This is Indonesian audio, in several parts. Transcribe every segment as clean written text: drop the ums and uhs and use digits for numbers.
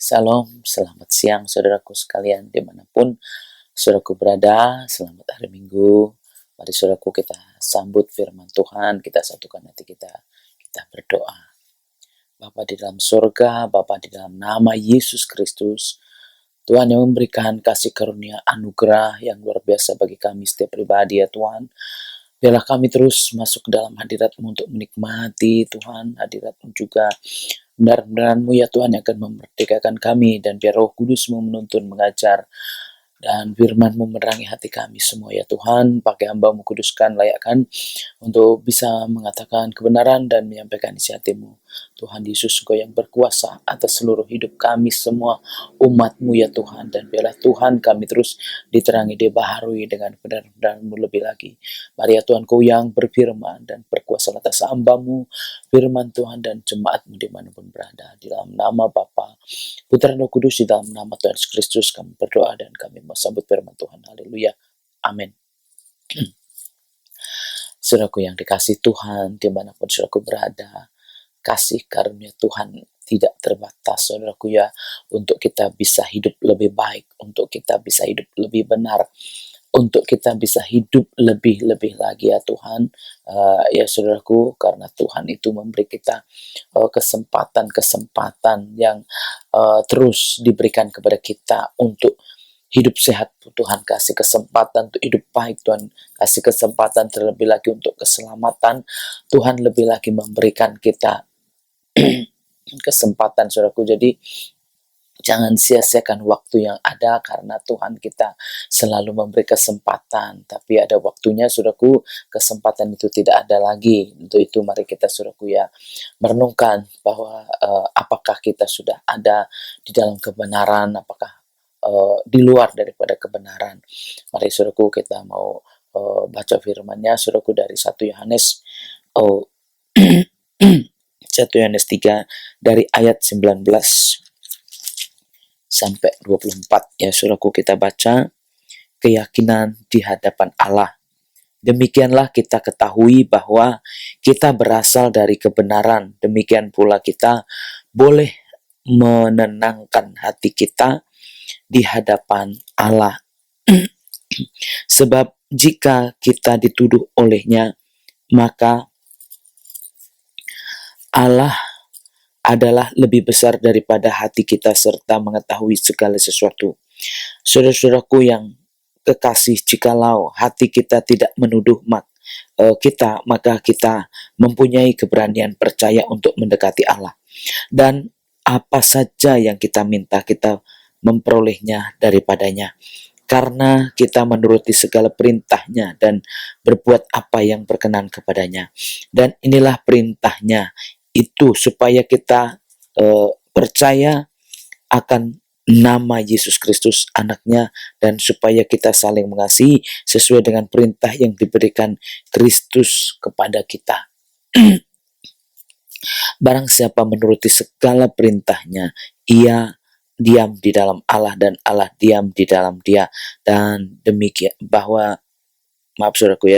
Salam, selamat siang saudaraku sekalian dimanapun saudaraku berada, selamat hari Minggu. Mari saudaraku kita sambut firman Tuhan, kita satukan hati kita berdoa. Bapa di dalam surga, Bapa di dalam nama Yesus Kristus, Tuhan yang memberikan kasih karunia anugerah yang luar biasa bagi kami setiap pribadi ya Tuhan. Biarlah kami terus masuk ke dalam hadirat-Mu untuk menikmati Tuhan, hadirat-Mu juga benar-benarmu ya Tuhan yang akan memerdekakan kami, dan biar Roh Kudus-Mu menuntun, mengajar, dan firman-Mu menerangi hati kami semua ya Tuhan. Pakai hamba-Mu, kuduskan, layakkan untuk bisa mengatakan kebenaran dan menyampaikan isi hati-Mu. Tuhan Yesus, Engkau yang berkuasa atas seluruh hidup kami semua umat-Mu ya Tuhan, dan biarlah Tuhan kami terus diterangi, dibaharui dengan kebenaran-mu lebih lagi. Mari ya Tuhan, Kau yang berfirman dan berkuasa atas hamba-Mu, firman Tuhan dan jemaat-Mu dimanapun berada. Di dalam nama Bapa, Putra dan Roh Kudus, di dalam nama Tuhan Yesus Kristus kami berdoa dan kami mau sambut firman Tuhan. Haleluya. Amin. Saudaraku yang dikasih Tuhan, dimanapun saudaraku berada, kasih karunia Tuhan tidak terbatas, saudaraku ya, untuk kita bisa hidup lebih baik, untuk kita bisa hidup lebih benar, untuk kita bisa hidup lebih lagi ya Tuhan. Ya saudaraku, karena Tuhan itu memberi kita kesempatan-kesempatan yang terus diberikan kepada kita untuk hidup sehat. Tuhan kasih kesempatan untuk hidup baik, Tuhan kasih kesempatan terlebih lagi untuk keselamatan. Tuhan lebih lagi memberikan kita kesempatan, saudaraku. Jadi jangan sia-siakan waktu yang ada, karena Tuhan kita selalu memberi kesempatan, tapi ada waktunya, saudaraku. Kesempatan itu tidak ada lagi. Untuk itu mari kita, saudaraku ya, merenungkan bahwa apakah kita sudah ada di dalam kebenaran, apakah di luar daripada kebenaran. Mari saudaraku kita mau baca firman-Nya, saudaraku, dari 1 Yohanes 1 Yohanes 3 dari ayat 19 sampai 24 ya saudaraku. Kita baca. Keyakinan di hadapan Allah. Demikianlah kita ketahui bahwa kita berasal dari kebenaran, demikian pula kita boleh menenangkan hati kita di hadapan Allah. Sebab jika kita dituduh olehnya, maka Allah adalah lebih besar daripada hati kita serta mengetahui segala sesuatu. Saudara-saudaraku yang kekasih, jikalau hati kita tidak menuduh kita, maka kita mempunyai keberanian percaya untuk mendekati Allah. Dan apa saja yang kita minta, kita memperolehnya daripadanya, karena kita menuruti segala perintahnya dan berbuat apa yang berkenan kepadanya. Dan inilah perintahnya, itu supaya kita percaya akan nama Yesus Kristus anaknya, dan supaya kita saling mengasihi sesuai dengan perintah yang diberikan Kristus kepada kita. Barang siapa menuruti segala perintahnya, ia diam di dalam Allah dan Allah diam di dalam dia. Dan demikian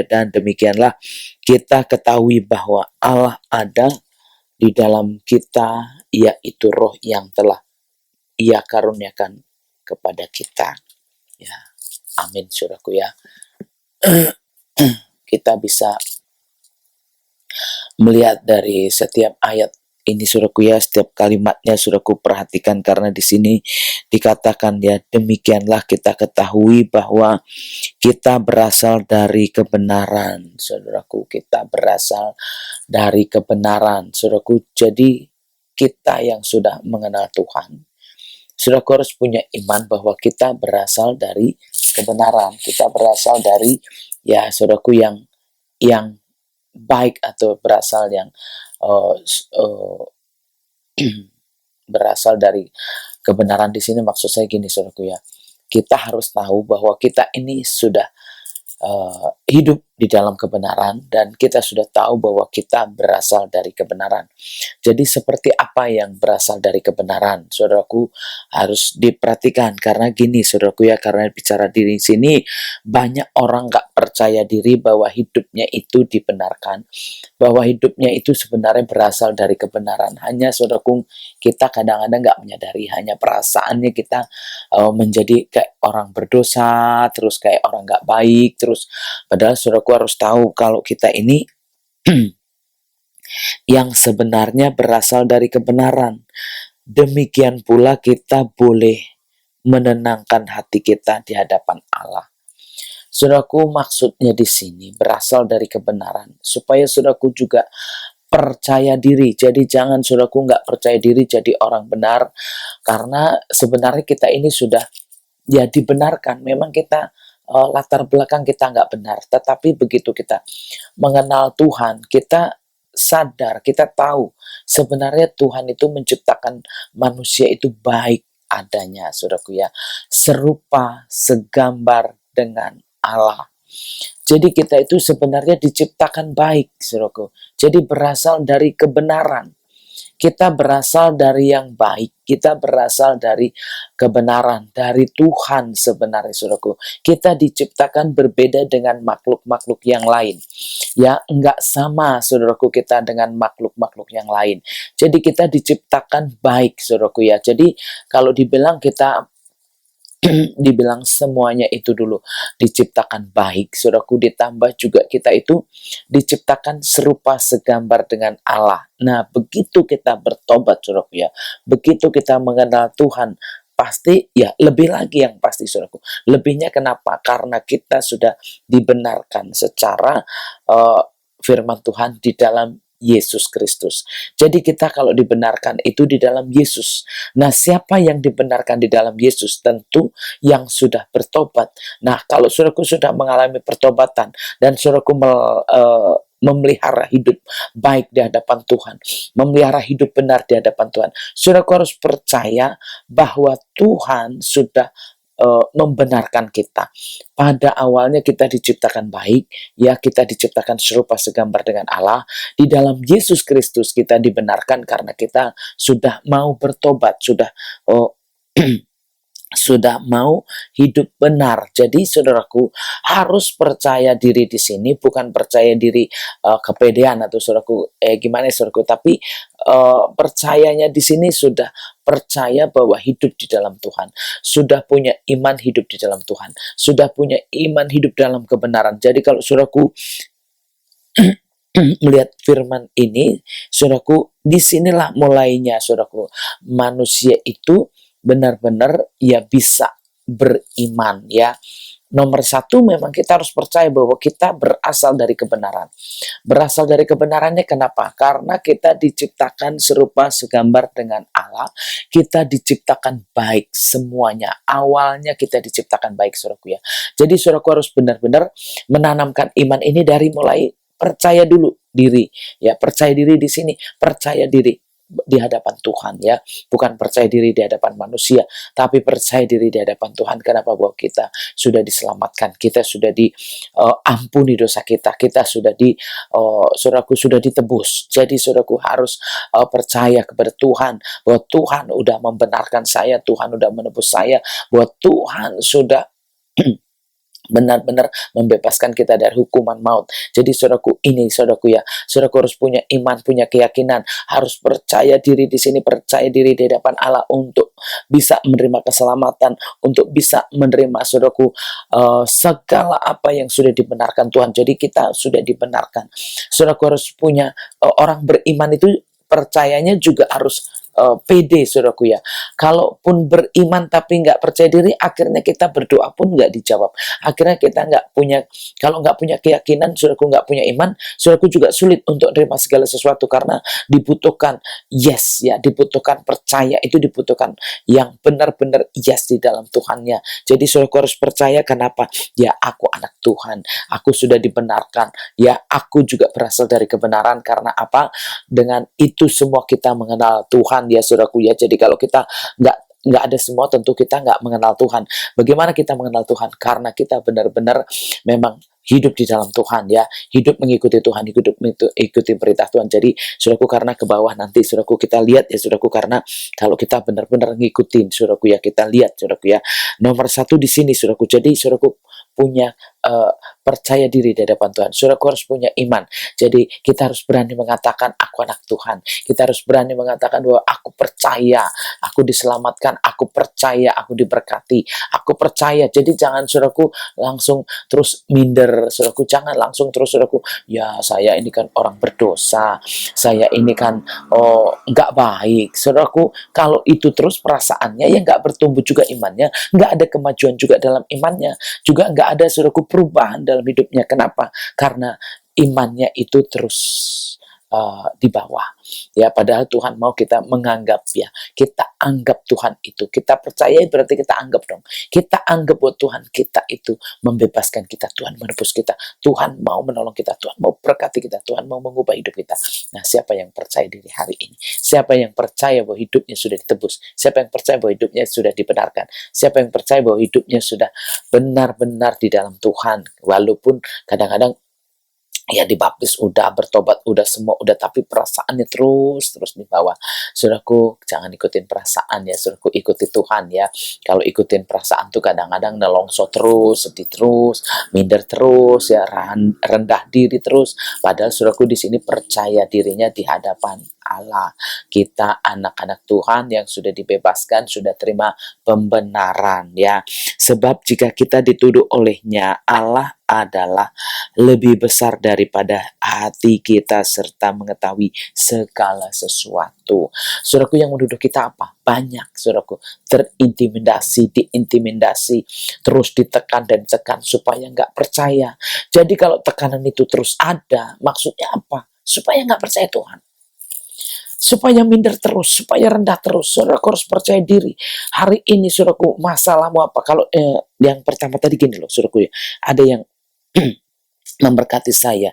dan demikianlah kita ketahui bahwa Allah ada di dalam kita, yaitu Roh yang telah Ia karuniakan kepada kita. Ya, amin saudaraku ya. Kita bisa melihat dari setiap ayat ini, saudaraku ya, setiap kalimatnya saudaraku perhatikan, karena di sini dikatakan ya, demikianlah kita ketahui bahwa kita berasal dari kebenaran. Saudaraku, kita berasal dari kebenaran, saudaraku. Jadi kita yang sudah mengenal Tuhan, saudaraku, harus punya iman bahwa kita berasal dari kebenaran. Kita berasal dari, ya saudaraku, yang baik, atau berasal yang berasal dari kebenaran. Di sini maksud saya gini, saudaraku ya, kita harus tahu bahwa kita ini sudah hidup di dalam kebenaran, dan kita sudah tahu bahwa kita berasal dari kebenaran. Jadi seperti apa yang berasal dari kebenaran, saudaraku, harus diperhatikan. Karena gini, saudaraku ya, karena bicara diri sini, banyak orang gak percaya diri bahwa hidupnya itu dibenarkan, bahwa hidupnya itu sebenarnya berasal dari kebenaran. Hanya saudaraku, kita kadang-kadang gak menyadari, hanya perasaannya kita menjadi kayak orang berdosa, terus kayak orang gak baik, terus padahal saudaraku harus tahu kalau kita ini yang sebenarnya berasal dari kebenaran. Demikian pula kita boleh menenangkan hati kita di hadapan Allah. Saudaraku, maksudnya di sini berasal dari kebenaran, supaya saudaraku juga percaya diri. Jadi jangan saudaraku nggak percaya diri jadi orang benar, karena sebenarnya kita ini sudah ya dibenarkan. Memang kita latar belakang kita nggak benar, tetapi begitu kita mengenal Tuhan, kita sadar, kita tahu sebenarnya Tuhan itu menciptakan manusia itu baik adanya, saudaraku ya, serupa segambar dengan Allah. Jadi kita itu sebenarnya diciptakan baik, saudaraku. Jadi berasal dari kebenaran. Kita berasal dari yang baik, kita berasal dari kebenaran, dari Tuhan sebenarnya, saudaraku. Kita diciptakan berbeda dengan makhluk-makhluk yang lain. Ya, enggak sama, saudaraku, kita dengan makhluk-makhluk yang lain. Jadi kita diciptakan baik, saudaraku ya. Jadi kalau dibilang kita dibilang semuanya itu dulu diciptakan baik, saudaraku, ditambah juga kita itu diciptakan serupa segambar dengan Allah. Nah, begitu kita bertobat, saudaraku ya, begitu kita mengenal Tuhan, pasti ya lebih lagi yang pasti, saudaraku. Lebihnya kenapa? Karena kita sudah dibenarkan secara firman Tuhan di dalam Yesus Kristus. Jadi kita kalau dibenarkan itu di dalam Yesus. Nah, siapa yang dibenarkan di dalam Yesus? Tentu yang sudah bertobat. Nah, kalau saudaraku sudah mengalami pertobatan dan saudaraku memelihara hidup baik di hadapan Tuhan, memelihara hidup benar di hadapan Tuhan, saudaraku harus percaya bahwa Tuhan sudah membenarkan kita. Pada awalnya kita diciptakan baik, ya, kita diciptakan serupa segambar dengan Allah. Di dalam Yesus Kristus kita dibenarkan karena kita sudah mau bertobat, sudah sudah mau hidup benar. Jadi saudaraku harus percaya diri di sini, bukan percaya diri kepedean atau saudaraku gimana saudaraku, tapi percayanya di sini sudah percaya bahwa hidup di dalam Tuhan, sudah punya iman hidup di dalam Tuhan, sudah punya iman hidup dalam kebenaran. Jadi kalau saudaraku melihat firman ini, saudaraku, disinilah mulainya, saudaraku, manusia itu benar-benar ya bisa beriman ya. Nomor satu, memang kita harus percaya bahwa kita berasal dari kebenaran. Berasal dari kebenarannya kenapa? Karena kita diciptakan serupa segambar dengan Allah. Kita diciptakan baik semuanya. Awalnya kita diciptakan baik, saudaraku ya. Jadi saudaraku harus benar-benar menanamkan iman ini dari mulai percaya dulu diri. Ya, percaya diri di sini, percaya diri di hadapan Tuhan ya, bukan percaya diri di hadapan manusia, tapi percaya diri di hadapan Tuhan. Kenapa? Bahwa kita sudah diselamatkan, kita sudah diampuni dosa kita, kita sudah saudaraku sudah ditebus. Jadi saudaraku harus percaya kepada Tuhan bahwa Tuhan udah membenarkan saya, Tuhan udah menebus saya, bahwa Tuhan sudah benar-benar membebaskan kita dari hukuman maut. Jadi saudaraku, ini saudaraku ya, saudaraku harus punya iman, punya keyakinan, harus percaya diri di sini, percaya diri di hadapan Allah untuk bisa menerima keselamatan, untuk bisa menerima, saudaraku, segala apa yang sudah dibenarkan Tuhan. Jadi kita sudah dibenarkan. Saudaraku harus punya orang beriman itu percayanya juga harus pede, saudaraku ya. Kalaupun beriman tapi nggak percaya diri, akhirnya kita berdoa pun nggak dijawab. Akhirnya kita nggak punya, kalau nggak punya keyakinan, saudaraku, nggak punya iman, saudaraku juga sulit untuk menerima segala sesuatu, karena dibutuhkan yes ya, dibutuhkan percaya, itu dibutuhkan yang benar-benar yes di dalam Tuhannya. Jadi saudaraku harus percaya. Kenapa? Ya, aku anak Tuhan, aku sudah dibenarkan, ya, aku juga berasal dari kebenaran. Karena apa? Dengan itu semua kita mengenal Tuhan ya, saudaraku ya. Jadi kalau kita nggak ada semua, tentu kita nggak mengenal Tuhan. Bagaimana kita mengenal Tuhan? Karena kita benar-benar memang hidup di dalam Tuhan ya, hidup mengikuti Tuhan, hidup ikuti perintah Tuhan. Jadi saudaraku, karena ke bawah nanti saudaraku kita lihat ya saudaraku, karena kalau kita benar-benar ngikutin saudaraku ya, kita lihat saudaraku ya, nomor satu di sini saudaraku. Jadi saudaraku punya percaya diri di hadapan Tuhan. Saudaraku harus punya iman. Jadi kita harus berani mengatakan aku anak Tuhan. Kita harus berani mengatakan bahwa aku percaya, aku diselamatkan, aku percaya, aku diberkati, aku percaya. Jadi jangan saudaraku langsung terus minder, saudaraku jangan langsung terus saudaraku, ya saya ini kan orang berdosa, saya ini kan nggak baik. Saudaraku, kalau itu terus perasaannya ya nggak bertumbuh juga imannya, nggak ada kemajuan juga dalam imannya, juga nggak ada saudaraku perubahan dalam hidupnya. Kenapa? Karena imannya itu terus di bawah ya, padahal Tuhan mau kita menganggap ya, kita anggap Tuhan itu, kita percaya berarti kita anggap dong, kita anggap bahwa Tuhan kita itu membebaskan kita, Tuhan menebus kita, Tuhan mau menolong kita, Tuhan mau berkati kita, Tuhan mau mengubah hidup kita. Nah, siapa yang percaya diri hari ini? Siapa yang percaya bahwa hidupnya sudah ditebus? Siapa yang percaya bahwa hidupnya sudah dibenarkan? Siapa yang percaya bahwa hidupnya sudah benar-benar di dalam Tuhan, walaupun kadang-kadang ya dibaptis udah, bertobat udah, semua udah, tapi perasaannya terus di bawah. Saudaraku, jangan ikutin perasaan ya, saudaraku, ikuti Tuhan ya. Kalau ikutin perasaan tuh kadang-kadang nelongso terus, sedih terus, minder terus ya, rendah diri terus. Padahal saudaraku di sini percaya dirinya di hadapan Allah. Kita anak-anak Tuhan yang sudah dibebaskan, sudah terima pembenaran ya. Sebab jika kita dituduh olehnya, Allah adalah lebih besar daripada hati kita serta mengetahui segala sesuatu. Saudaraku, yang menuduh kita apa? Banyak, saudaraku. Terintimidasi, diintimidasi, terus ditekan dan tekan supaya nggak percaya. Jadi kalau tekanan itu terus ada, maksudnya apa? Supaya nggak percaya Tuhan, supaya minder terus, supaya rendah terus. Saudaraku harus percaya diri. Hari ini saudaraku, masalahmu apa? Kalau yang pertama tadi gini loh saudaraku ya, ada yang memberkati saya.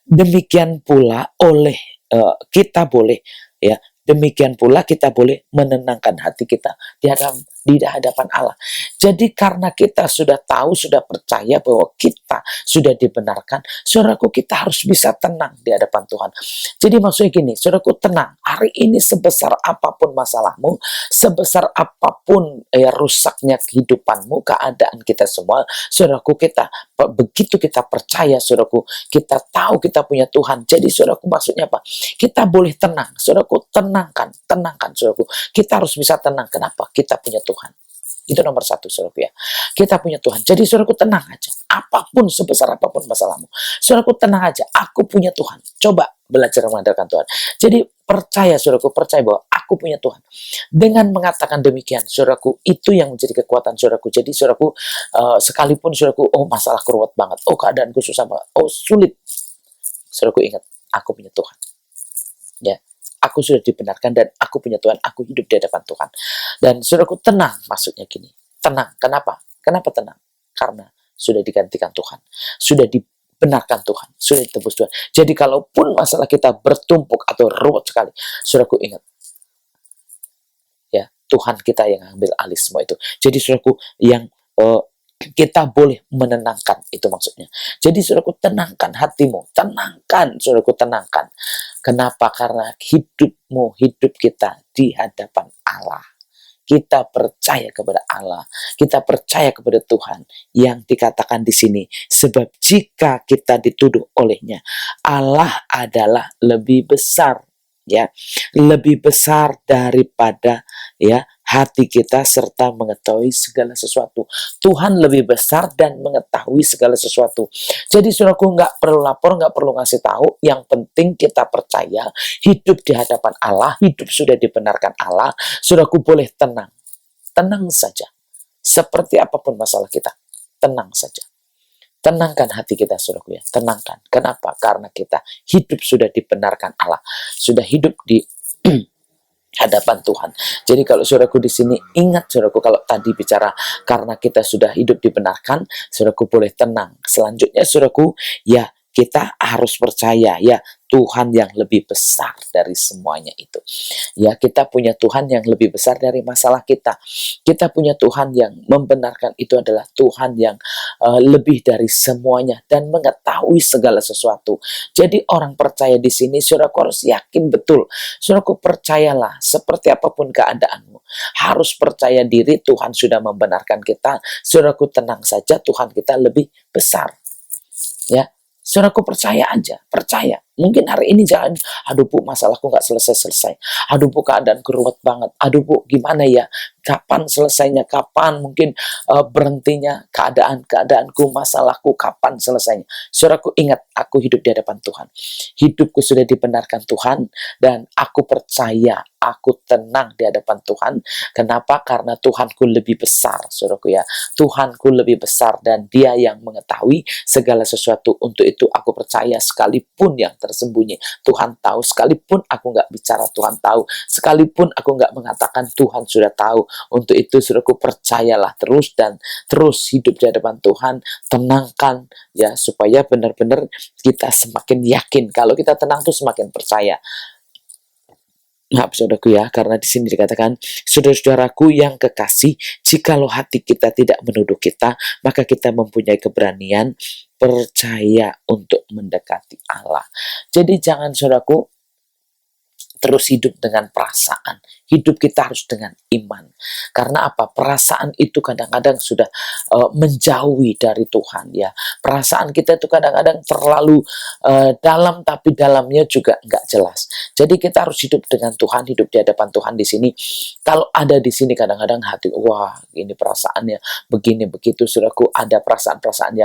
Demikian pula oleh kita boleh ya, demikian pula kita boleh menenangkan hati kita di hadapan Allah. Jadi karena kita sudah tahu, sudah percaya bahwa kita sudah dibenarkan, saudaraku, kita harus bisa tenang di hadapan Tuhan. Jadi maksudnya gini, saudaraku, tenang. Hari ini sebesar apapun masalahmu, sebesar apapun rusaknya kehidupanmu, keadaan kita semua, saudaraku, kita begitu kita percaya, saudaraku, kita tahu kita punya Tuhan. Jadi saudaraku, maksudnya apa? Kita boleh tenang, saudaraku, tenangkan, saudaraku. Kita harus bisa tenang. Kenapa? Kita punya Tuhan. Itu nomor satu, saudaraku ya. Kita punya Tuhan. Jadi saudaraku, tenang aja. Apapun, sebesar apapun masalahmu, saudaraku, tenang aja. Aku punya Tuhan. Coba belajar mengandalkan Tuhan. Jadi percaya, saudaraku, percaya bahwa aku punya Tuhan. Dengan mengatakan demikian, saudaraku, itu yang menjadi kekuatan saudaraku. Jadi saudaraku, sekalipun saudaraku, oh masalahku ruwet banget, oh keadaanku susah banget, oh sulit, saudaraku, ingat, aku punya Tuhan. Ya, aku sudah dibenarkan dan aku punya Tuhan, aku hidup di hadapan Tuhan. Dan saudaraku, tenang, maksudnya gini, tenang. Kenapa? Kenapa tenang? Karena sudah digantikan Tuhan, sudah dibenarkan Tuhan, sudah ditebus Tuhan. Jadi kalaupun masalah kita bertumpuk atau ruwet sekali, saudaraku, ingat, ya, Tuhan kita yang ambil alih semua itu. Jadi saudaraku, yang kita boleh menenangkan, itu maksudnya. Jadi saudaraku, tenangkan hatimu, tenangkan, saudaraku, tenangkan. Kenapa? Karena hidup kita di hadapan Allah. Kita percaya kepada Allah, kita percaya kepada Tuhan yang dikatakan di sini. Sebab jika kita dituduh olehnya, Allah adalah lebih besar, ya, lebih besar daripada ya hati kita serta mengetahui segala sesuatu. Tuhan lebih besar dan mengetahui segala sesuatu. Jadi saudaraku, nggak perlu lapor, nggak perlu ngasih tahu. Yang penting kita percaya, hidup di hadapan Allah, hidup sudah dibenarkan Allah. Saudaraku, boleh tenang, tenang saja. Seperti apapun masalah kita, tenang saja. Tenangkan hati kita, saudaraku ya, tenangkan. Kenapa? Karena kita hidup sudah dibenarkan Allah, sudah hidup di hadapan Tuhan. Jadi kalau saudaraku di sini ingat, saudaraku, kalau tadi bicara karena kita sudah hidup dibenarkan, saudaraku boleh tenang. Selanjutnya saudaraku, ya, kita harus percaya ya, Tuhan yang lebih besar dari semuanya itu. Ya, kita punya Tuhan yang lebih besar dari masalah kita. Kita punya Tuhan yang membenarkan itu adalah Tuhan yang lebih dari semuanya dan mengetahui segala sesuatu. Jadi orang percaya di sini, saudaraku harus yakin betul. Saudaraku percayalah, seperti apapun keadaanmu, harus percaya diri Tuhan sudah membenarkan kita. Saudaraku tenang saja, Tuhan kita lebih besar. Ya, saudaraku percaya aja, percaya. Mungkin hari ini jangan, aduh Bu, masalahku nggak selesai-selesai. Aduh Bu, keadaanku ruwet banget. Aduh Bu, gimana ya? Kapan selesainya? Kapan mungkin berhentinya keadaanku, masalahku, kapan selesainya? Saudaraku ingat, aku hidup di hadapan Tuhan. Hidupku sudah dibenarkan Tuhan, dan aku percaya, aku tenang di hadapan Tuhan. Kenapa? Karena Tuhanku lebih besar, saudaraku ya. Tuhanku lebih besar dan Dia yang mengetahui segala sesuatu. Untuk itu aku percaya sekalipun yang tersembunyi, Tuhan tahu. Sekalipun aku nggak bicara, Tuhan tahu. Sekalipun aku nggak mengatakan, Tuhan sudah tahu. Untuk itu, saudaraku, percayalah terus dan terus hidup di hadapan Tuhan. Tenangkan ya, supaya benar-benar kita semakin yakin. Kalau kita tenang tuh semakin percaya. Maaf saudaraku ya, karena di sini dikatakan, saudara-saudaraku yang kekasih, jikalau hati kita tidak menuduh kita, maka kita mempunyai keberanian percaya untuk mendekati Allah. Jadi jangan saudaraku terus hidup dengan perasaan. Hidup kita harus dengan iman. Karena apa? Perasaan itu kadang-kadang sudah menjauhi dari Tuhan ya. Perasaan kita itu kadang-kadang terlalu dalam, tapi dalamnya juga nggak jelas. Jadi kita harus hidup dengan Tuhan, hidup di hadapan Tuhan di sini. Kalau ada di sini kadang-kadang hati, wah ini perasaannya begini begitu, saudaraku, ada perasaan-perasaan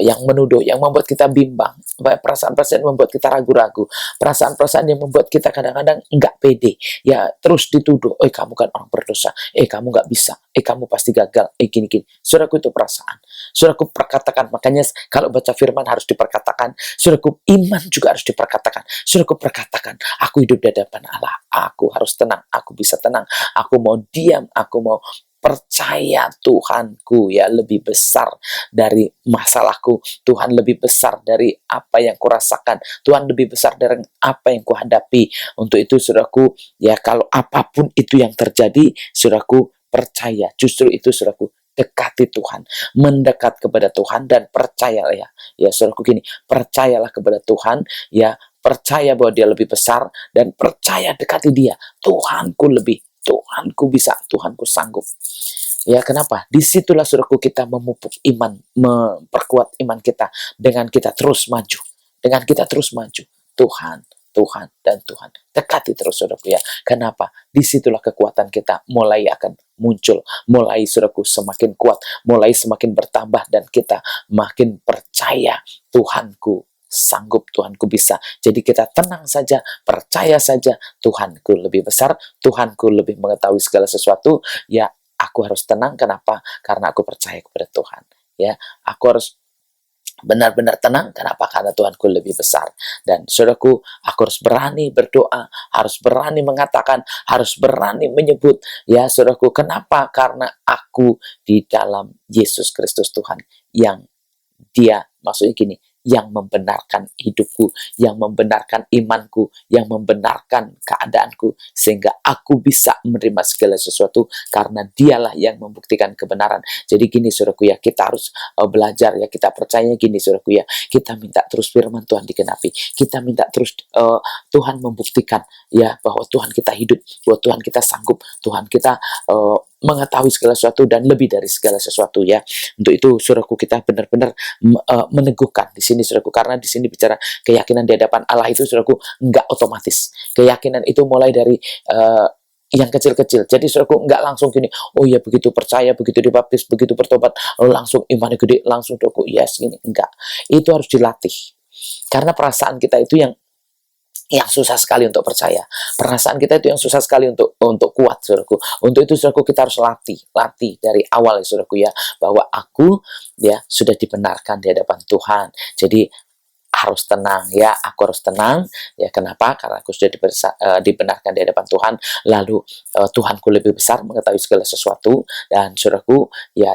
yang menuduh, yang membuat kita bimbang, perasaan-perasaan yang membuat kita ragu-ragu, perasaan-perasaan yang membuat kita kadang-kadang nggak pede, ya terus dituduh, kamu kan orang berdosa, kamu nggak bisa, kamu pasti gagal, gini-gini. Saudaraku, itu perasaan. Saudaraku, perkatakan. Makanya kalau baca firman harus diperkatakan. Saudaraku, iman juga harus diperkatakan. Saudaraku, perkatakan, aku hidup di hadapan Allah, aku harus tenang, aku bisa tenang, aku mau diam, aku mau percaya Tuhanku ya lebih besar dari masalahku. Tuhan lebih besar dari apa yang kurasakan. Tuhan lebih besar dari apa yang kuhadapi. Untuk itu, saudaraku, ya kalau apapun itu yang terjadi, saudaraku percaya. Justru itu, saudaraku, dekati Tuhan, mendekat kepada Tuhan dan percayalah ya. Ya, saudaraku, gini, percayalah kepada Tuhan, ya, percaya bahwa Dia lebih besar dan percaya dekati Dia. Tuhanku bisa, Tuhanku sanggup. Ya, kenapa? Disitulah saudaraku kita memupuk iman, memperkuat iman kita dengan kita terus maju. Dengan kita terus maju. Tuhan, Tuhan, dan Tuhan. Dekati terus saudaraku ya. Kenapa? Disitulah kekuatan kita mulai akan muncul. Mulai saudaraku semakin kuat. Mulai semakin bertambah dan kita makin percaya Tuhanku sanggup, Tuhanku bisa. Jadi kita tenang saja, percaya saja, Tuhanku lebih besar, Tuhanku lebih mengetahui segala sesuatu. Ya, aku harus tenang. Kenapa? Karena aku percaya kepada Tuhan. Ya, aku harus benar-benar tenang. Kenapa? Karena Tuhanku lebih besar. Dan saudaraku, aku harus berani berdoa, harus berani mengatakan, harus berani menyebut. Ya, saudaraku, kenapa? Karena aku di dalam Yesus Kristus Tuhan, yang Dia, maksudnya gini, yang membenarkan hidupku, yang membenarkan imanku, yang membenarkan keadaanku, sehingga aku bisa menerima segala sesuatu karena Dialah yang membuktikan kebenaran. Jadi gini saudaraku ya, kita harus belajar ya, kita percaya gini saudaraku ya, kita minta terus firman Tuhan digenapi, kita minta terus Tuhan membuktikan ya bahwa Tuhan kita hidup, bahwa Tuhan kita sanggup, Tuhan kita mengetahui segala sesuatu dan lebih dari segala sesuatu ya. Untuk itu saudaraku, kita benar-benar meneguhkan di sini saudaraku, karena di sini bicara keyakinan di hadapan Allah itu saudaraku nggak otomatis. Keyakinan itu mulai dari yang kecil-kecil. Jadi saudaraku nggak langsung gini, oh ya begitu percaya, begitu dibaptis, begitu bertobat, langsung imannya gede, langsung saudaraku yes gini. Enggak. Itu harus dilatih. Karena perasaan kita itu yang susah sekali untuk percaya. Perasaan kita itu yang susah sekali untuk kuat, saudaraku. Untuk itu, saudaraku, kita harus latih dari awal, ya, saudaraku ya, bahwa aku ya sudah dibenarkan di hadapan Tuhan. Jadi harus tenang ya, aku harus tenang ya. Kenapa? Karena aku sudah dibenarkan di hadapan Tuhan. Lalu Tuhanku lebih besar, mengetahui segala sesuatu. Dan saudaraku ya,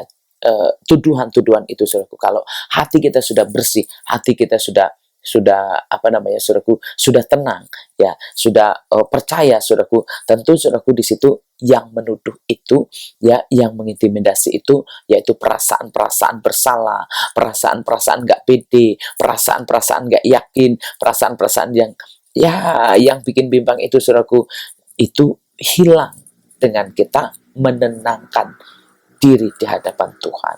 tuduhan-tuduhan itu saudaraku, kalau hati kita sudah bersih, hati kita sudah sudah apa namanya, saudaraku, sudah tenang, ya, sudah percaya, saudaraku. Tentu saudaraku di situ yang menuduh itu, ya, yang mengintimidasi itu, yaitu perasaan-perasaan bersalah, perasaan-perasaan nggak pede, perasaan-perasaan nggak yakin, perasaan-perasaan yang, ya, yang bikin bimbang itu, saudaraku, itu hilang dengan kita menenangkan diri di hadapan Tuhan.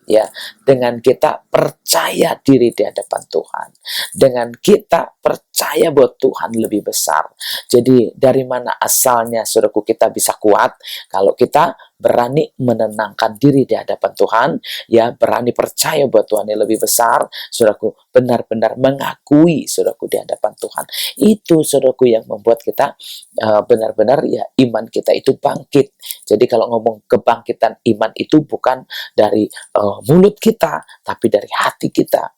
Ya, dengan kita percaya diri di hadapan Tuhan, dengan kita percaya bahwa Tuhan lebih besar. Jadi dari mana asalnya, saudaraku, kita bisa kuat? Kalau kita berani menenangkan diri di hadapan Tuhan, ya, berani percaya bahwa Tuhan yang lebih besar, saudaraku, benar-benar mengakui, saudaraku, di hadapan Tuhan. Itu, saudaraku, yang membuat kita benar-benar, ya, iman kita itu bangkit. Jadi kalau ngomong kebangkitan iman itu bukan dari mulut kita, tapi dari hati kita.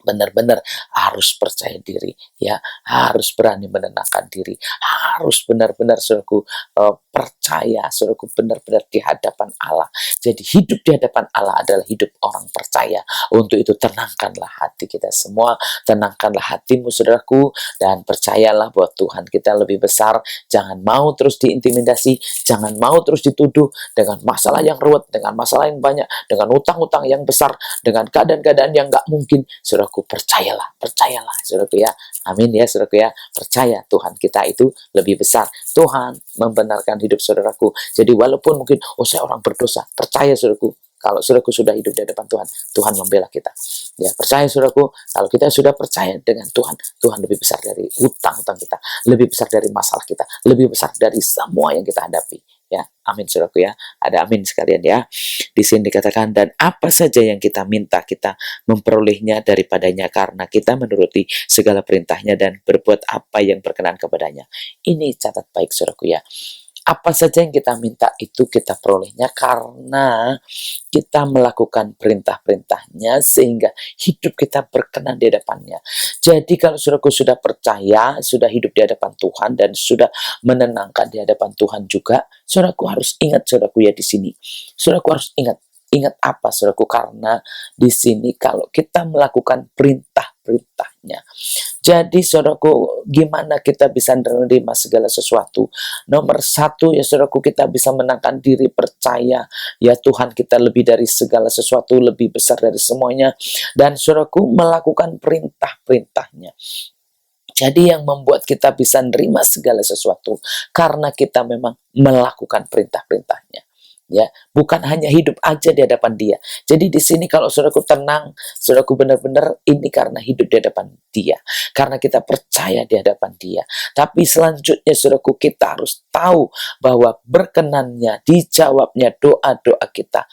Benar-benar harus percaya diri, ya, harus berani menenangkan diri, harus benar-benar, saudaraku, percaya, saudaraku, benar-benar di hadapan Allah. Jadi hidup di hadapan Allah adalah hidup orang percaya. Untuk itu tenangkanlah hati kita semua, tenangkanlah hatimu, saudaraku, dan percayalah bahwa Tuhan kita lebih besar. Jangan mau terus diintimidasi, jangan mau terus dituduh dengan masalah yang ruwet, dengan masalah yang banyak, dengan utang-utang yang besar, dengan keadaan-keadaan yang nggak mungkin. Saudaraku, percayalah, saudaraku, ya. Amin, ya, saudaraku, ya. Percaya Tuhan kita itu lebih besar. Tuhan membenarkan hidup saudaraku. Jadi walaupun mungkin, saya orang berdosa, percaya, saudaraku, kalau saudaraku sudah hidup di hadapan Tuhan, Tuhan membela kita. Ya, percaya, saudaraku, kalau kita sudah percaya dengan Tuhan, Tuhan lebih besar dari utang-utang kita, lebih besar dari masalah kita, lebih besar dari semua yang kita hadapi. Ya, amin, saudaraku, ya. Ada amin sekalian, ya. Di sini dikatakan, dan apa saja yang kita minta, kita memperolehnya daripadanya karena kita menuruti segala perintahnya dan berbuat apa yang berkenan kepadanya. Ini catat baik, saudaraku, ya. Apa saja yang kita minta itu kita perolehnya karena kita melakukan perintah-perintahnya sehingga hidup kita berkenan di hadapannya. Jadi kalau saudaraku sudah percaya, sudah hidup di hadapan Tuhan dan sudah menenangkan di hadapan Tuhan juga, saudaraku harus ingat, saudaraku, ya, di sini. Saudaraku harus ingat. Ingat apa, saudaraku? Karena di sini kalau kita melakukan perintah-perintahnya. Jadi, saudaraku, gimana kita bisa menerima segala sesuatu? Nomor satu, ya, saudaraku, kita bisa menangkan diri, percaya, ya, Tuhan kita lebih dari segala sesuatu, lebih besar dari semuanya. Dan, saudaraku, melakukan perintah-perintahnya. Jadi yang membuat kita bisa menerima segala sesuatu karena kita memang melakukan perintah-perintahnya. Ya, bukan hanya hidup aja di hadapan Dia. Jadi di sini kalau saudaraku tenang, saudaraku, benar-benar ini karena hidup di hadapan Dia, karena kita percaya di hadapan Dia. Tapi selanjutnya, saudaraku, kita harus tahu bahwa berkenannya, dijawabnya doa-doa kita,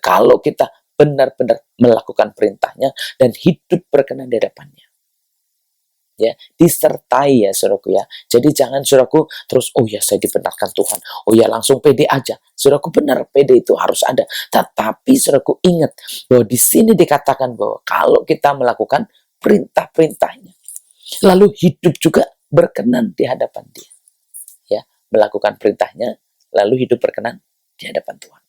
kalau kita benar-benar melakukan perintahnya dan hidup berkenan di hadapannya. Ya, disertai, ya, saudaraku, ya. Jadi jangan, saudaraku, terus, ya, saya dibenarkan Tuhan, ya, langsung pede aja. Saudaraku, benar, pede itu harus ada. Tetapi, saudaraku, ingat bahwa di sini dikatakan bahwa kalau kita melakukan perintah-perintahnya, lalu hidup juga berkenan di hadapan Dia. Ya, melakukan perintahnya, lalu hidup berkenan di hadapan Tuhan.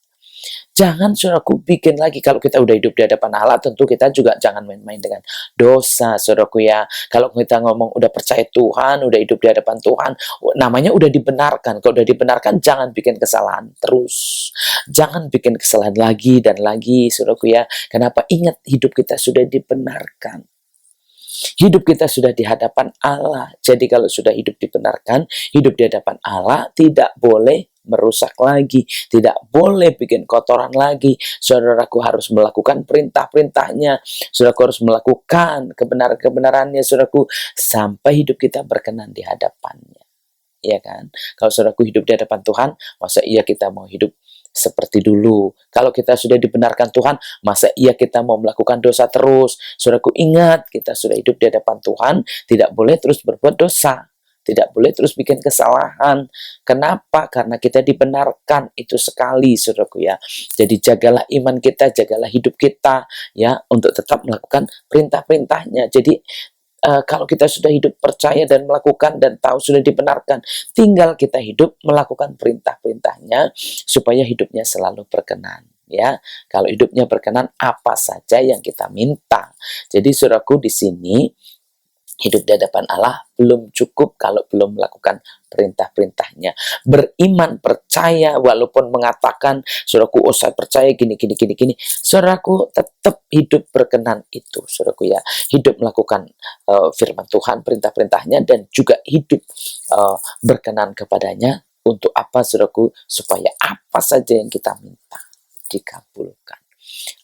Jangan, saudaraku, bikin lagi. Kalau kita udah hidup di hadapan Allah, tentu kita juga jangan main-main dengan dosa, saudaraku, ya. Kalau kita ngomong udah percaya Tuhan, udah hidup di hadapan Tuhan, namanya udah dibenarkan. Kalau udah dibenarkan, jangan bikin kesalahan terus. Jangan bikin kesalahan lagi dan lagi, saudaraku, ya. Kenapa? Ingat, hidup kita sudah dibenarkan. Hidup kita sudah di hadapan Allah. Jadi kalau sudah hidup dibenarkan, hidup di hadapan Allah, tidak boleh merusak lagi, tidak boleh bikin kotoran lagi. Saudaraku harus melakukan perintah-perintahnya, saudaraku harus melakukan kebenaran-kebenarannya, saudaraku, sampai hidup kita berkenan di hadapannya. Ya kan? Kalau saudaraku hidup di hadapan Tuhan, masa iya kita mau hidup seperti dulu? Kalau kita sudah dibenarkan Tuhan, masa iya kita mau melakukan dosa terus? Saudaraku, ingat, kita sudah hidup di hadapan Tuhan, tidak boleh terus berbuat dosa. Tidak boleh terus bikin kesalahan. Kenapa? Karena kita dibenarkan itu sekali, saudaraku, ya. Jadi jagalah iman kita, jagalah hidup kita, ya, untuk tetap melakukan perintah-perintahnya. Jadi kalau kita sudah hidup percaya dan melakukan dan tahu sudah dibenarkan, tinggal kita hidup melakukan perintah-perintahnya supaya hidupnya selalu berkenan. ya. Kalau hidupnya berkenan, apa saja yang kita minta. Jadi saudaraku, di sini hidup di hadapan Allah belum cukup kalau belum melakukan perintah-perintahnya. Beriman, percaya, walaupun mengatakan, saudaraku, oh saya percaya gini, gini, gini, gini. Saudaraku, tetap hidup berkenan itu, saudaraku ya. Hidup melakukan firman Tuhan, perintah-perintahnya, dan juga hidup berkenan kepadanya. Untuk apa, saudaraku? Supaya apa saja yang kita minta dikabulkan.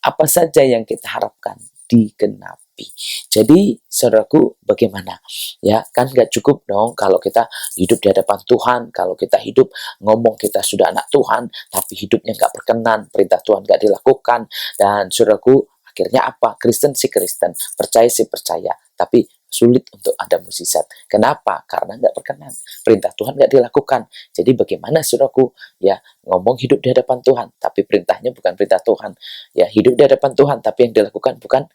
Apa saja yang kita harapkan digenapi. Jadi saudaraku, bagaimana? Ya kan nggak cukup dong kalau kita hidup di hadapan Tuhan, kalau kita hidup ngomong kita sudah anak Tuhan, tapi hidupnya nggak berkenan, perintah Tuhan nggak dilakukan, dan saudaraku akhirnya apa? Kristen sih Kristen, percaya sih percaya, tapi sulit untuk ada mukjizat. Kenapa? Karena nggak berkenan, perintah Tuhan nggak dilakukan. Jadi bagaimana saudaraku? Ya ngomong hidup di hadapan Tuhan, tapi perintahnya bukan perintah Tuhan. Ya hidup di hadapan Tuhan, tapi yang dilakukan bukan